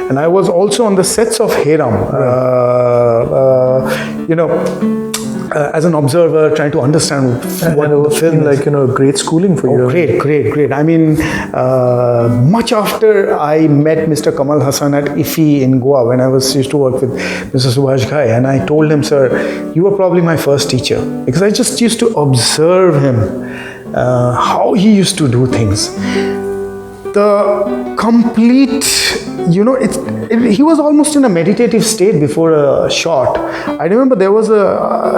And I was also on the sets of Heram, as an observer, trying to understand what the film like great schooling for you. Great. I mean, much after I met Mr. Kamal Hassan at IFI in Goa, when I used to work with Mr. Subhash Ghai, and I told him, sir, you were probably my first teacher, because I just used to observe him, how he used to do things. The complete, he was almost in a meditative state before a shot. I remember there was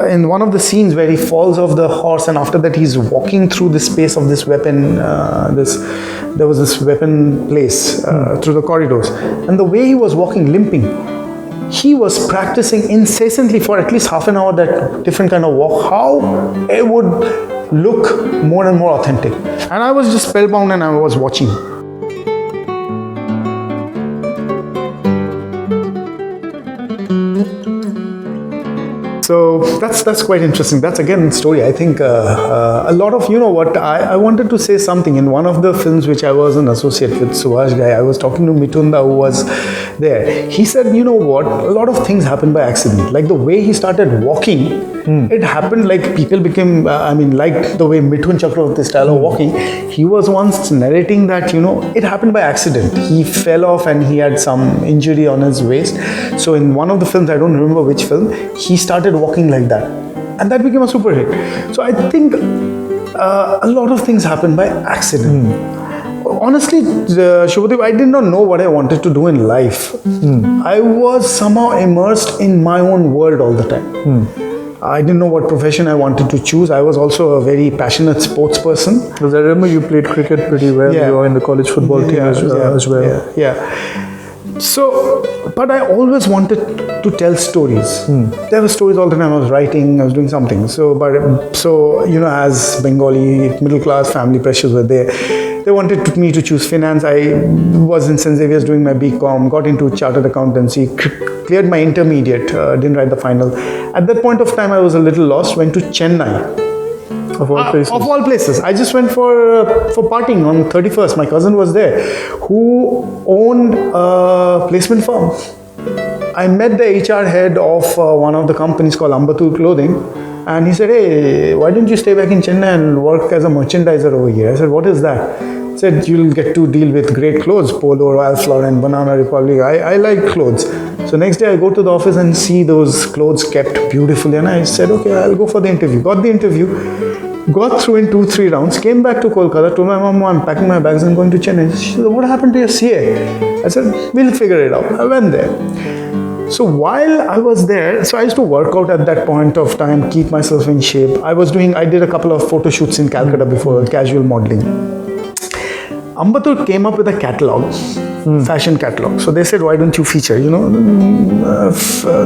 in one of the scenes where he falls off the horse, and after that he's walking through the space of this weapon, there was this weapon place through the corridors. And the way he was walking, limping, he was practicing incessantly for at least half an hour that different kind of walk, how it would look more and more authentic. And I was just spellbound, and I was watching. So that's quite interesting. That's again a story. I think a lot of, I wanted to say something. In one of the films which I was an associate with Subhash Ghai, I was talking to Mitunda, who was there. He said, a lot of things happen by accident. Like the way he started walking, it happened like people became, like the way Mithun Chakravarti style of walking. He was once narrating that, it happened by accident. He fell off and he had some injury on his waist. So in one of the films, I don't remember which film, he started walking like that, and that became a super hit. So I think a lot of things happen by accident. Honestly, Subhadip, I did not know what I wanted to do in life. I was somehow immersed in my own world all the time. I didn't know what profession I wanted to choose. I was also a very passionate sports person. Because I remember you played cricket pretty well. You were in the college football team as well. Yeah. So, but I always wanted to tell stories. There were stories all the time. I was writing, I was doing something. So, as Bengali, middle class family pressures were there. They wanted me to choose finance. I was in St. Xavier's doing my BCom, got into chartered accountancy, cleared my intermediate, didn't write the final. At that point of time, I was a little lost, went to Chennai. Of all places? Of all places. I just went for partying on 31st. My cousin was there, who owned a placement firm. I met the HR head of one of the companies called Ambatur Clothing, and he said, hey, why don't you stay back in Chennai and work as a merchandiser over here? I said, what is that? He said, you'll get to deal with great clothes, Polo, Ralph Lauren, Banana Republic. I like clothes. So next day I go to the office and see those clothes kept beautifully, and I said, okay, I'll go for the interview. Got the interview, got through in 2-3 rounds, came back to Kolkata, told my mom, I'm packing my bags and going to Chennai. She said, what happened to your CA? I said, we'll figure it out. I went there. So while I was there, so I used to work out at that point of time, keep myself in shape. I did a couple of photo shoots in Calcutta before, casual modeling. Ambatur came up with a catalog, fashion catalog. So they said, why don't you feature,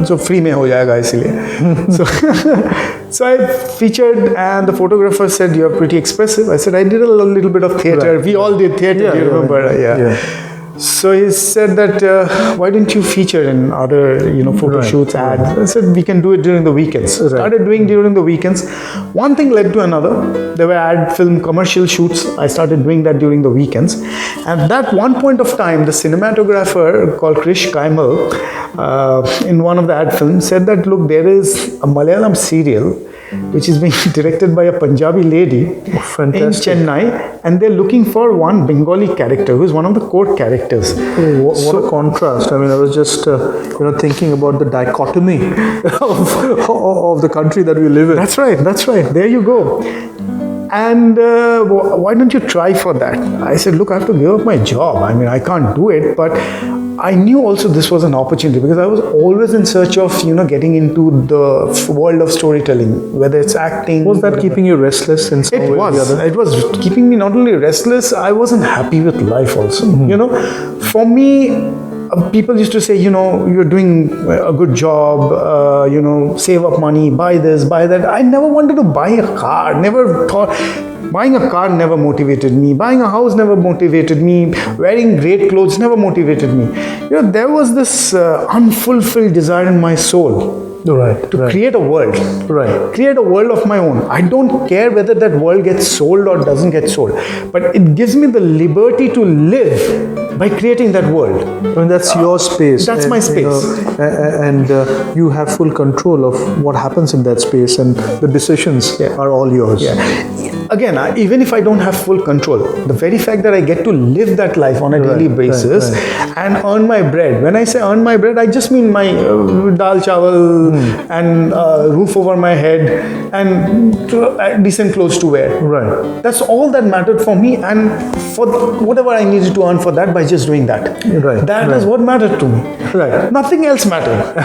so free mein ho jayega isliye. So I featured, and the photographer said, you're pretty expressive. I said, I did a little bit of theatre. Right. We all did theatre, do you remember? Yeah. So he said that, why don't you feature in other, photo shoots, ads? I said, we can do it during the weekends. Started doing during the weekends. One thing led to another. There were ad film commercial shoots. I started doing that during the weekends. And at that one point of time, the cinematographer called Krish Kaimal, in one of the ad films, said that, look, there is a Malayalam serial which is being directed by a Punjabi lady in Chennai, and they're looking for one Bengali character who is one of the core characters. What a contrast. I mean, I was just thinking about the dichotomy of the country that we live in. That's right. There you go. And why don't you try for that? I said, look, I have to give up my job. I mean, I can't do it, but I knew also this was an opportunity, because I was always in search of, getting into the world of storytelling, whether it's acting. Was that keeping you restless in some way or the other? It was keeping me not only restless, I wasn't happy with life also. For me, people used to say, you're doing a good job, save up money, buy this, buy that. I never wanted to buy a car, never thought. Buying a car never motivated me. Buying a house never motivated me. Wearing great clothes never motivated me. There was this unfulfilled desire in my soul. Right. to create a world. Right. Create a world of my own. I don't care whether that world gets sold or doesn't get sold, but it gives me the liberty to live by creating that world. I mean, that's your space. That's my space. And you have full control of what happens in that space, and the decisions are all yours. Again, even if I don't have full control, the very fact that I get to live that life on a daily basis and earn my bread. When I say earn my bread, I just mean my dal chawal and roof over my head and decent clothes to wear. Right. That's all that mattered for me, and for whatever I needed to earn for that by just doing that. Right. That is what mattered to me. Right. Nothing else mattered.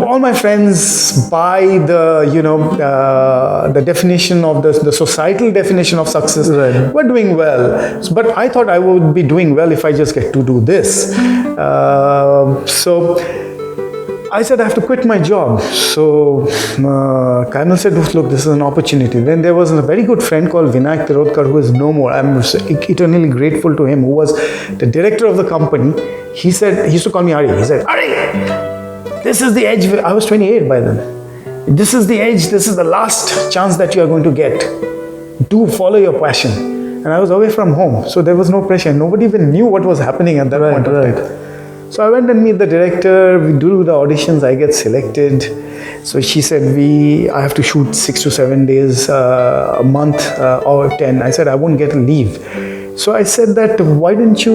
All my friends buy the definition of the societal definition of success. Right. We're doing well, but I thought I would be doing well if I just get to do this. So I said I have to quit my job. So Colonel said, look, this is an opportunity. Then there was a very good friend called Vinayak Tirodkar, who is no more. I'm eternally grateful to him, who was the director of the company. He said, he used to call me Ari. He said, Ari, this is the edge. I was 28 by then. This is the edge. This is the last chance that you are going to get. Do follow your passion. And I was away from home, so there was no pressure. Nobody even knew what was happening at that point of time. So I went and meet the director. We do the auditions. I get selected. So she said, I have to shoot 6 to 7 days a month or 10. I said, I won't get a leave. So I said that, why didn't you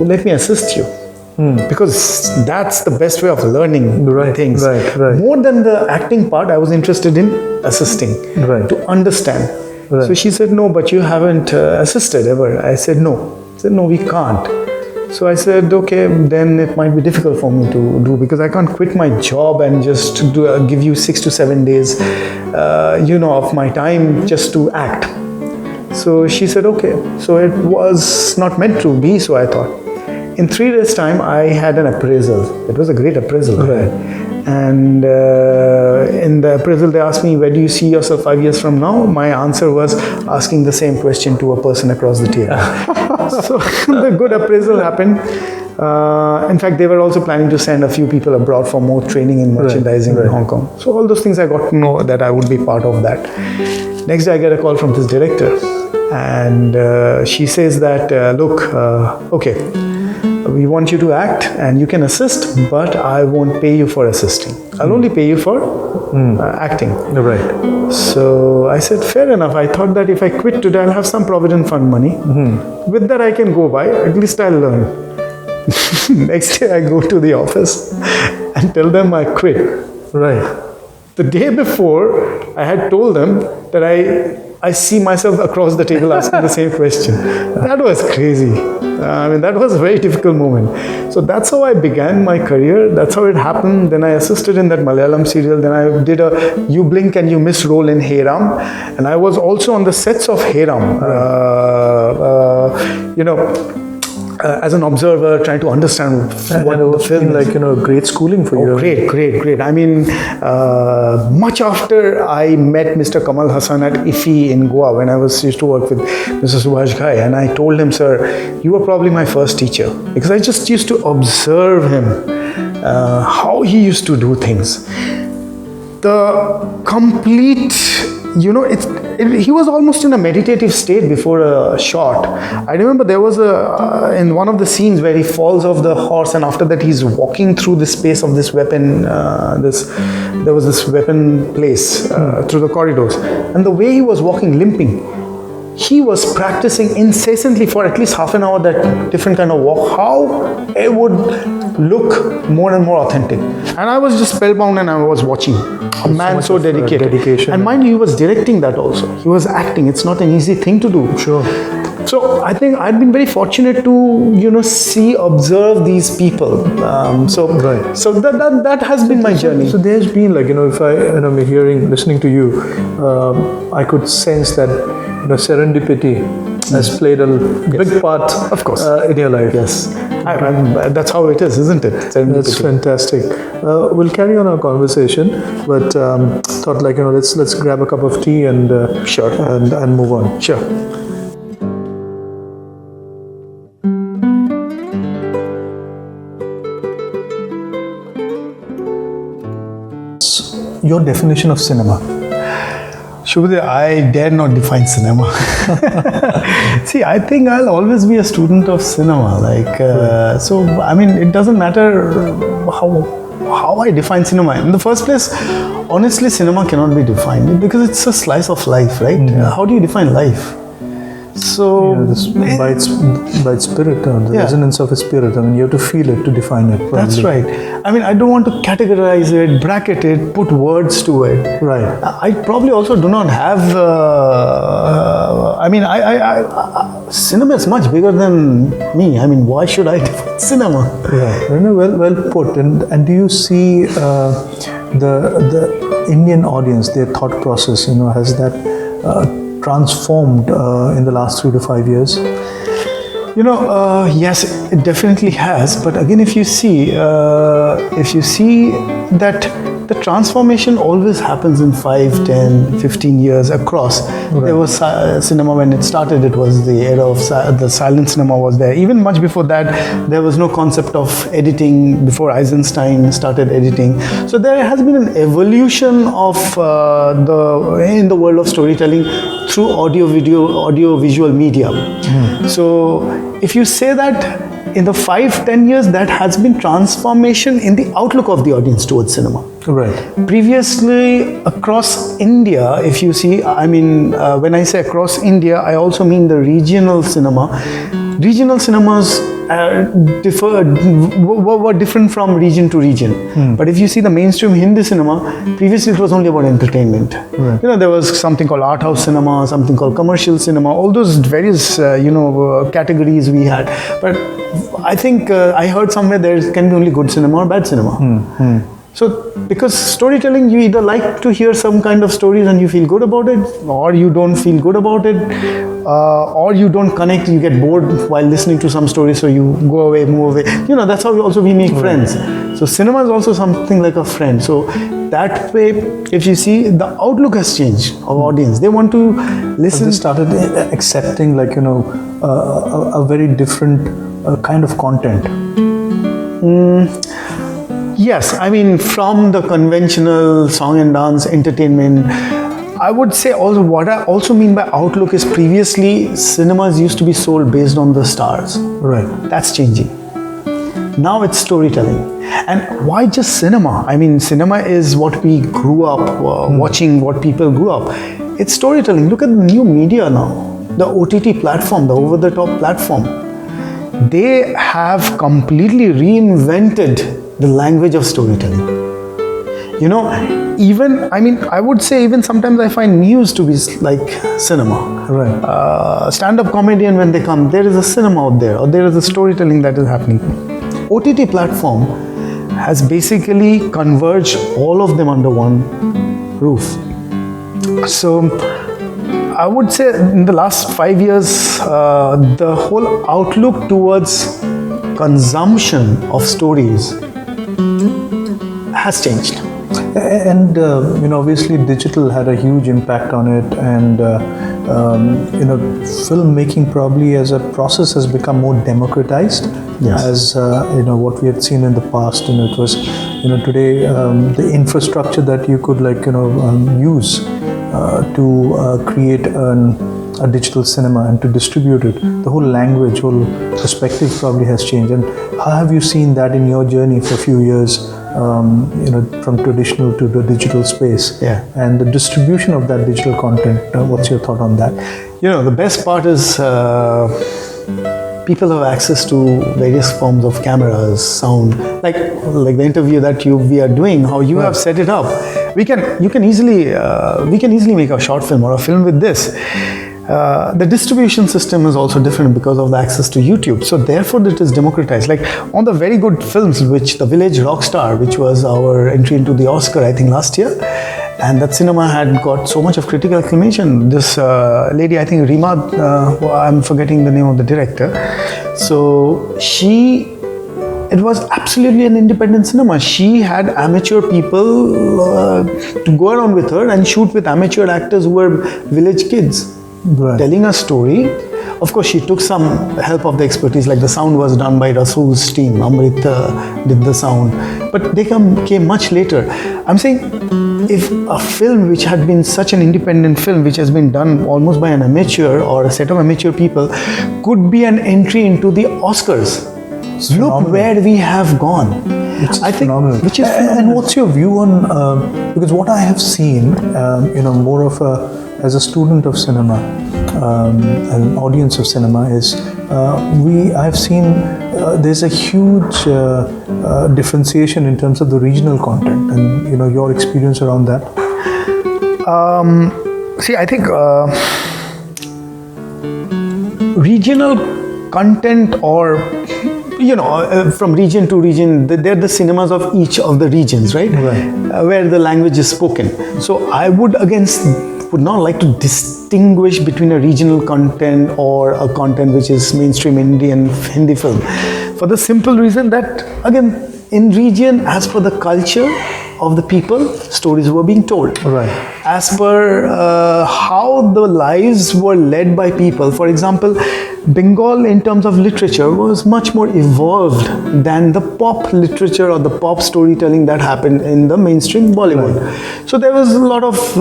let me assist you? Because that's the best way of learning things. Right. More than the acting part, I was interested in assisting to understand. Right. So she said, no, but you haven't assisted ever. I said, no. She said, no, we can't. So I said, okay, then it might be difficult for me to do, because I can't quit my job and just give you 6 to 7 days, of my time just to act. So she said, okay. So it was not meant to be, so I thought. In 3 days' time, I had an appraisal. It was a great appraisal. Right. And in the appraisal, they asked me, where do you see yourself 5 years from now? My answer was asking the same question to a person across the table. So the good appraisal happened. In fact, they were also planning to send a few people abroad for more training in merchandising in Hong Kong. So all those things I got to know that I would be part of that. Next day, I get a call from this director. And she says that, look, okay, we want you to act and you can assist, but I won't pay you for assisting. I'll only pay you for acting. Right. So I said, fair enough. I thought that if I quit today, I'll have some Provident Fund money. With that, I can go by. At least I'll learn. Next day, I go to the office and tell them I quit. Right. The day before, I had told them that I see myself across the table asking the same question. That was crazy. That was a very difficult moment. So that's how I began my career. That's how it happened. Then I assisted in that Malayalam serial. Then I did a You Blink and You Miss role in Hey Ram. And I was also on the sets of Hey Ram. As an observer, trying to understand what the film is. Like, great schooling for you. Great. Much after I met Mr. Kamal Hassan at IFI in Goa, when I used to work with Mr. Subhash Ghai, and I told him, sir, you were probably my first teacher, because I just used to observe him, how he used to do things. The complete, he was almost in a meditative state before a shot. I remember there was in one of the scenes where he falls off the horse, and after that he's walking through the space of this weapon, there was this weapon place through the corridors. And the way he was walking, limping, he was practicing incessantly for at least half an hour that different kind of walk, how it would look more and more authentic. And I was just spellbound, and I was watching a man so dedicated. Dedication. And mind you, he was directing that also. He was acting. It's not an easy thing to do. Sure. So I think I've been very fortunate to, observe these people. So that has been my journey. So there's been if I'm listening to you, I could sense that serendipity has played a big part, of course, in your life. Yes, that's how it is, isn't it? Serendipity. That's fantastic. We'll carry on our conversation, but thought let's grab a cup of tea and sure, and move on. Sure. your definition of cinema? Shubhadip, I dare not define cinema. See, I think I'll always be a student of cinema. So I mean, it doesn't matter how I define cinema. In the first place, honestly, cinema cannot be defined because it's a slice of life, right? How do you define life? So by its spirit, the resonance of a spirit. I mean, you have to feel it to define it. Probably. That's right. I mean, I don't want to categorize it, bracket it, put words to it. Right. I probably also do not have. Cinema is much bigger than me. I mean, why should I define cinema? Yeah. Well put. And do you see the Indian audience, their thought process? Has that transformed in the last 3 to 5 years? Yes, it definitely has. But again, if you see that the transformation always happens in 5, 10, 15 years across. Right. There was cinema when it started. It was the era of the silent cinema was there. Even much before that, there was no concept of editing before Eisenstein started editing. So there has been an evolution of in the world of storytelling through audio visual media. So if you say that in the 5-10 years, that has been transformation in the outlook of the audience towards cinema. Right. Previously, across India, if you see, I mean, when I say across India, I also mean the regional cinema. Regional cinemas were different from region to region. But if you see the mainstream Hindi cinema, previously it was only about entertainment. Right. There was something called art house cinema, something called commercial cinema, all those various categories we had. But I think I heard somewhere there can be only good cinema or bad cinema. So, because storytelling, you either like to hear some kind of stories and you feel good about it, or you don't feel good about it, or you don't connect, you get bored while listening to some story, so you go away, move away. That's how we make friends. So, cinema is also something like a friend. So, that way, if you see, the outlook has changed of audience. They want to listen. They started accepting a very different kind of content. Yes, I mean, from the conventional song and dance entertainment, I would say also what I also mean by outlook is previously cinemas used to be sold based on the stars. Right. That's changing. Now it's storytelling. And why just cinema? I mean, cinema is what we grew up watching, what people grew up. It's storytelling. Look at the new media now. The OTT platform, the over-the-top platform. They have completely reinvented the language of storytelling. I would say even sometimes I find news to be like cinema. Right. Stand-up comedian, when they come, there is a cinema out there, or there is a storytelling that is happening. OTT platform has basically converged all of them under one roof. So I would say in the last 5 years, the whole outlook towards consumption of stories has changed. And obviously digital had a huge impact on it, and filmmaking probably as a process has become more democratized. Yes. As what we had seen in the past. It was today the infrastructure that you could use to create a digital cinema and to distribute it. The whole language, whole perspective probably has changed. And how have you seen that in your journey for a few years, from traditional to the digital space? Yeah. And the distribution of that digital content, what's your thought on that? The best part is people have access to various forms of cameras, sound, like the interview that we are doing, how you have set it up. We can easily make a short film or a film with this. The distribution system is also different because of the access to YouTube. So therefore it is democratized. Like on the very good films, which The Village, Rockstar, which was our entry into the Oscar, I think last year, and that cinema had got so much of critical acclamation. This lady, I think Rima, I'm forgetting the name of the director. So it was absolutely an independent cinema. She had amateur people to go around with her and shoot with amateur actors who were village kids. Right. Telling a story. Of course, she took some help of the expertise, like the sound was done by Rasool's team. Amrit did the sound. But they came much later. I'm saying if a film which had been such an independent film, which has been done almost by an amateur or a set of amateur people, could be an entry into the Oscars. Look where we have gone. I think, which is and what's your view on because what I have seen, more of as a student of cinema, an audience of cinema is I've seen there's a huge differentiation in terms of the regional content, and your experience around that. See, I think regional content, or from region to region, they're the cinemas of each of the regions, right? Where the language is spoken. So I would not like to distinguish between a regional content or a content which is mainstream Indian Hindi film, for the simple reason that, again, in region, as per the culture of the people, stories were being told. As per how the lives were led by people. For example, Bengal in terms of literature was much more evolved than the pop literature or the pop storytelling that happened in the mainstream Bollywood. So there was a lot of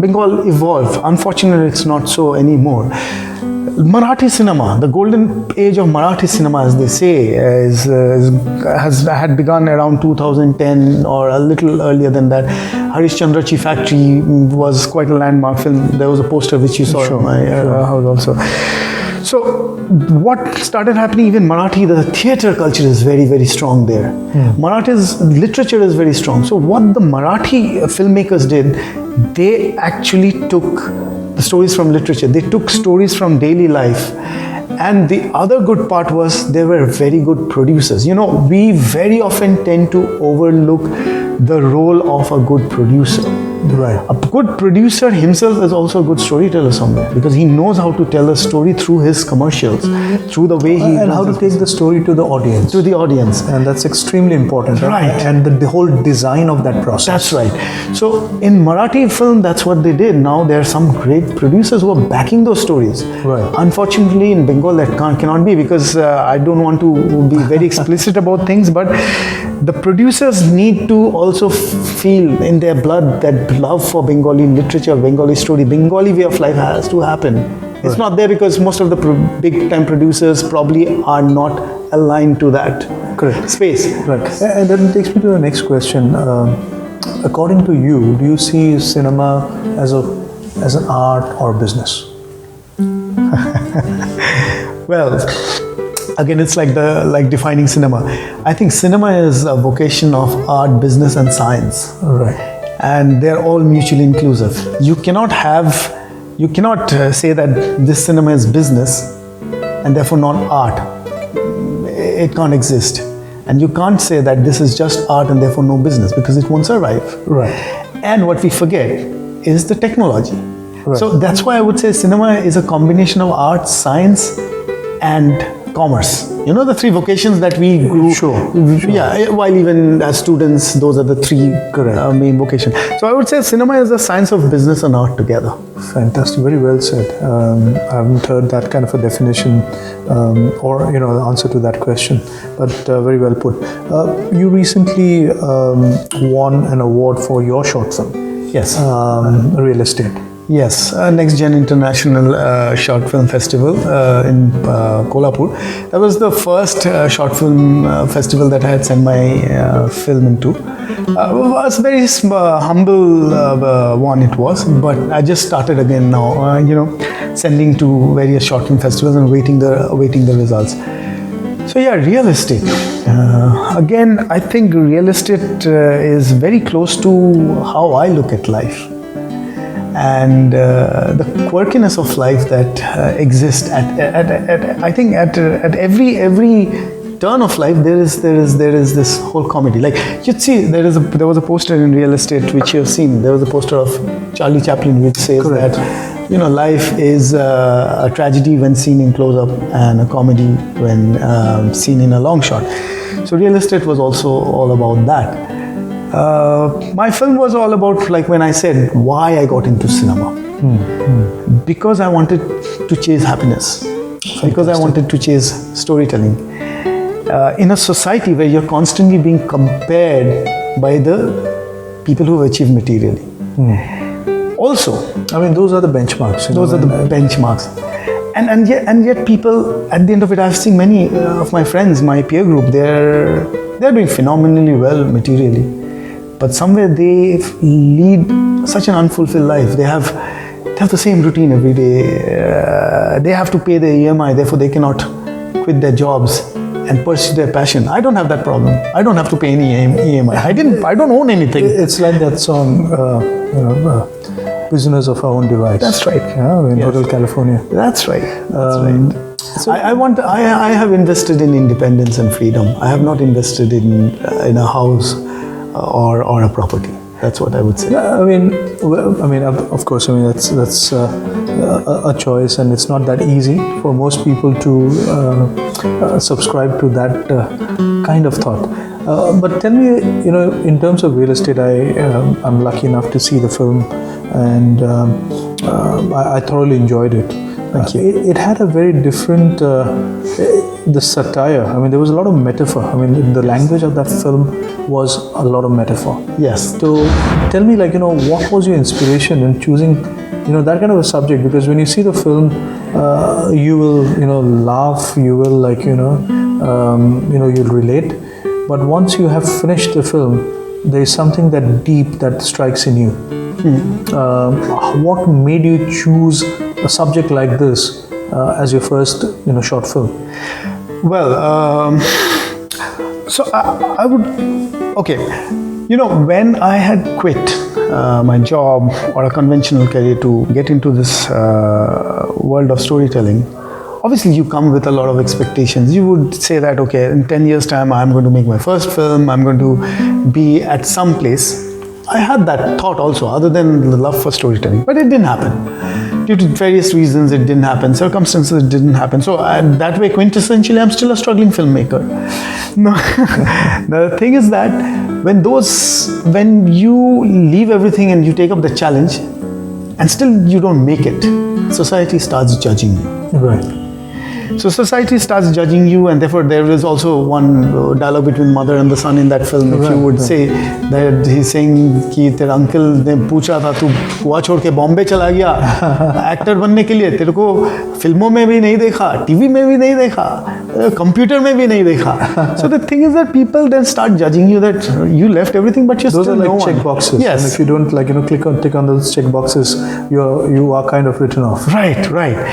Bengal evolved. Unfortunately, it's not so anymore. Marathi cinema, the golden age of Marathi cinema, as they say, had begun around 2010 or a little earlier than that. Harishchandrachi Factory was quite a landmark film. There was a poster which you saw in my house also. So what started happening, even Marathi, the theatre culture is very, very strong there. Marathi's literature is very strong. So what the Marathi filmmakers did, they actually took the stories from literature. They took stories from daily life. And the other good part was they were very good producers. We very often tend to overlook the role of a good producer. A good producer himself is also a good storyteller somewhere, because he knows how to tell a story through his commercials, through the way he and how to take the story to the audience. And that's extremely important. And the whole design of that process. That's right. So in Marathi film, that's what they did. Now there are some great producers who are backing those stories. Unfortunately, in Bengal that cannot be, because I don't want to be very explicit about things, but the producers need to also feel in their blood that love for Bengali literature, Bengali story, Bengali way of life has to happen. It's not there because most of the big time producers probably are not aligned to that space. And that takes me to the next question. According to you, do you see cinema as an art or business? Well, again, it's like defining cinema. I think cinema is a vocation of art, business, and science. And they're all mutually inclusive. You cannot say that this cinema is business and therefore not art. It can't exist. And you can't say that this is just art and therefore no business, because it won't survive. And what we forget is the technology. So that's why I would say cinema is a combination of art, science, and commerce. The three vocations that we grew. While even as students, those are the three main vocations. So I would say cinema is the science of business and art together. Fantastic, very well said. I haven't heard that kind of a definition or answer to that question, but very well put. You recently won an award for your short film. Real Estate. Yes, Next Gen International Short Film Festival in Kolhapur. That was the first short film festival that I had sent my film into. It was a very humble one it was, but I just started again now, sending to various short film festivals and waiting the results. So real estate. Again, I think real estate is very close to how I look at life. And the quirkiness of life that exists I think at every turn of life there is this whole comedy. Like you'd see there was a poster in Real Estate which you have seen. There was a poster of Charlie Chaplin which says that life is a tragedy when seen in close-up and a comedy when seen in a long shot. So Real Estate was also all about that. My film was all about, like when I said why I got into cinema. Because I wanted to chase happiness. Because I wanted to chase storytelling. In a society where you're constantly being compared by the people who have achieved materially. Also, I mean, those are the benchmarks. those are the benchmarks. And yet people, at the end of it, I've seen many of my friends, my peer group, they're doing phenomenally well materially. But somewhere they lead such an unfulfilled life. They have the same routine every day. They have to pay their EMI, therefore they cannot quit their jobs and pursue their passion. I don't have that problem. I don't have to pay any EMI. I don't own anything. It's like that song, Prisoners of Our Own Device. That's right. Yeah, in Hotel California. That's right. So I have invested in independence and freedom. I have not invested in a house or a property. That's what I would say. Yeah, of course, that's a choice, and it's not that easy for most people to subscribe to that kind of thought. But tell me, in terms of real estate, I'm lucky enough to see the film, and I thoroughly enjoyed it. Thank you. It had a very different, the satire. I mean, there was a lot of metaphor. I mean, the language of that film was a lot of metaphor. Yes. So tell me, what was your inspiration in choosing, that kind of a subject? Because when you see the film, you will, laugh. You will, you'll relate. But once you have finished the film, there is something that deep that strikes in you. What made you choose a subject like this as your first, short film? Well, so I would, okay, when I had quit my job or a conventional career to get into this world of storytelling, obviously you come with a lot of expectations. You would say that, okay, in 10 years' time, I'm going to make my first film, I'm going to be at some place. I had that thought also, other than the love for storytelling, but it didn't happen. Due to various reasons, it didn't happen. Circumstances, it didn't happen. So that way, quintessentially, I'm still a struggling filmmaker. No. The thing is that when you leave everything and you take up the challenge, and still you don't make it, society starts judging you. Right. So society starts judging you, and therefore there is also one dialogue between mother and the son in that film. If you would say that he's saying कि तेरा uncle ने पूछा था तू कुआं छोड़ के बॉम्बे चला गया एक्टर बनने के लिए, तेरे को फिल्मों में भी नहीं देखा, टीवी में भी नहीं देखा, कंप्यूटर में भी नहीं देखा. So the thing is that people then start judging you that you left everything, but you're those still are like no check one. boxes. Yes. And if you don't tick on those check boxes, you are kind of written off. Right.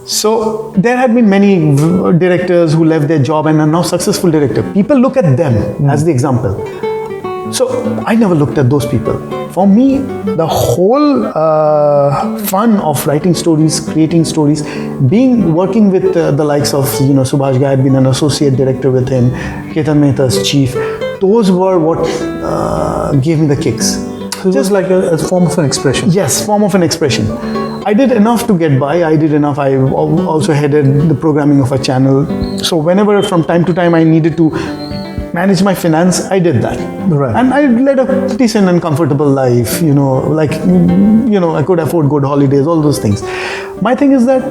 So there had been many directors who left their job and are now successful directors. People look at them as the example. So I never looked at those people. For me, the whole fun of writing stories, creating stories, working with the likes of Subhash Ghai, I had been an associate director with him, Ketan Mehta's chief. Those were what gave me the kicks. So it was like a form of an expression. Yes, form of an expression. I did enough to get by. I did enough. I also headed the programming of a channel. So whenever from time to time I needed to manage my finance, I did that. Right. And I led a decent and comfortable life, I could afford good holidays, all those things. My thing is that,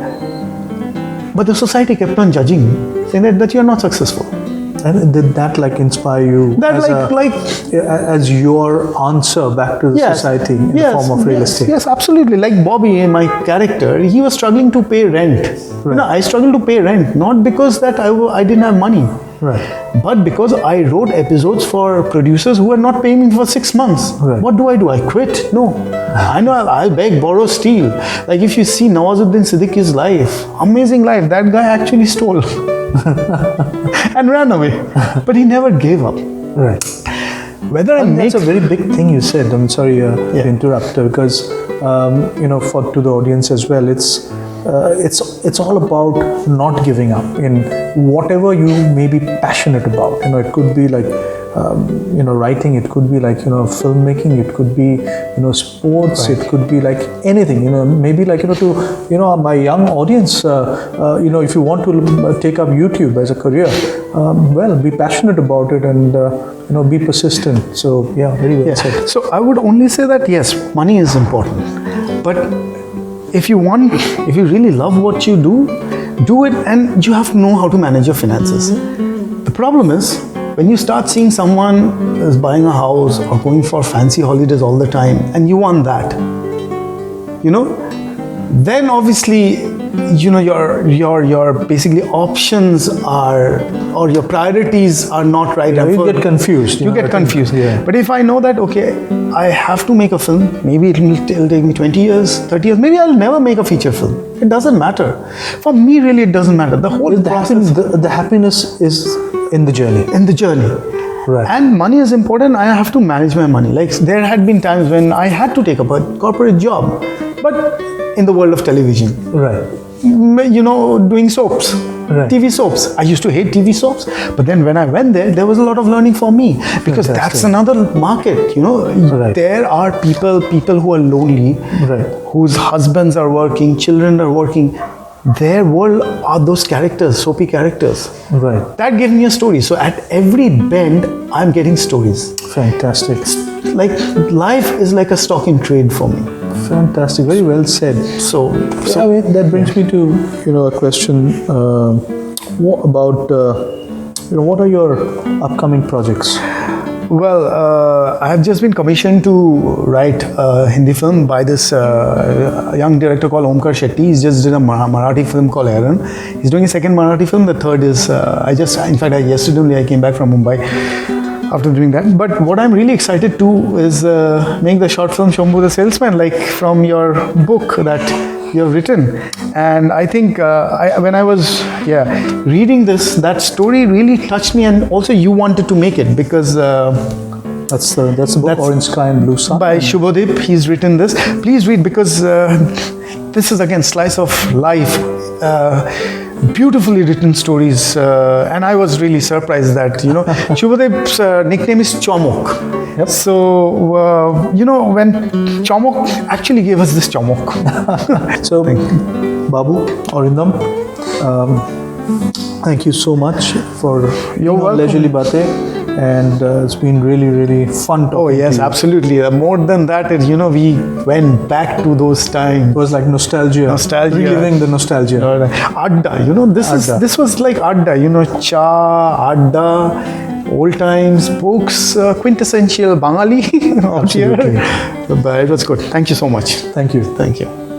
but the society kept on judging me, saying that you're not successful. And did that inspire you as your answer back to the society in the form of real estate? Yes, absolutely. Like Bobby, my character, he was struggling to pay rent. Right. I struggled to pay rent, not because that I didn't have money. Right. But because I wrote episodes for producers who were not paying me for 6 months. Right. What do? I quit? No. I know I'll beg, borrow, steal. Like if you see Nawazuddin Siddiqui's life, amazing life, that guy actually stole. And ran away, but he never gave up. Right. Whether that's a very big thing you said. I'm sorry to interrupt, because to the audience as well, it's all about not giving up in whatever you may be passionate about. It could be writing, it could be filmmaking, it could be sports, right. It could be anything, maybe to my young audience, if you want to take up YouTube as a career, be passionate about it and be persistent. So very well said. So I would only say that yes, money is important, but if you really love what you do it, and you have to know how to manage your finances. The problem is when you start seeing someone is buying a house or going for fancy holidays all the time, and you want that, then obviously, your basically options are, or your priorities are not right. You get confused. You get confused. Yeah. But if I know that, okay, I have to make a film, maybe it'll take me 20 years, 30 years, maybe I'll never make a feature film. It doesn't matter. For me, really, it doesn't matter. The whole process. The happiness is in the journey. In the journey. Right. And money is important. I have to manage my money. Like, there had been times when I had to take up a corporate job, but in the world of television. Right. Doing soaps, Right. TV soaps. I used to hate TV soaps, but then when I went there was a lot of learning for me, because that's another market. Right. There are people who are lonely, Right. whose husbands are working, children are working. Their world are those characters, soapy characters. Right. That gave me a story. So at every bend, I'm getting stories. Fantastic. Like, life is like a stock in trade for me. Fantastic. Very well said. So that brings me to a question. What about what are your upcoming projects? Well, I have just been commissioned to write a Hindi film by this young director called Omkar Shetty. He's just did a Marathi film called Aaron. He's doing a second Marathi film. The third is, yesterday only I came back from Mumbai after doing that. But what I'm really excited to is make the short film Shambhu the Salesman, like from your book that you have written. And I think when I was reading this, that story really touched me, and also you wanted to make it because that's the book, Orange Sky and Blue Sun. By Subhadip. He's written this. Please read, because this is again slice of life. Beautifully written stories, and I was really surprised that Shubhadip's nickname is Chomok. Yep. So when Chomok actually gave us this Chomok. So Babu, Arindam, thank you so much for welcome. leisurely batein, and it's been really, really fun talking. Oh yes, to you. absolutely. More than that, we went back to those times. It was like nostalgia. Reliving the nostalgia. Adda, this was like Adda, cha, Adda, old times, books, quintessential Bangali. Absolutely. But it was good. Thank you so much. Thank you. Thank you.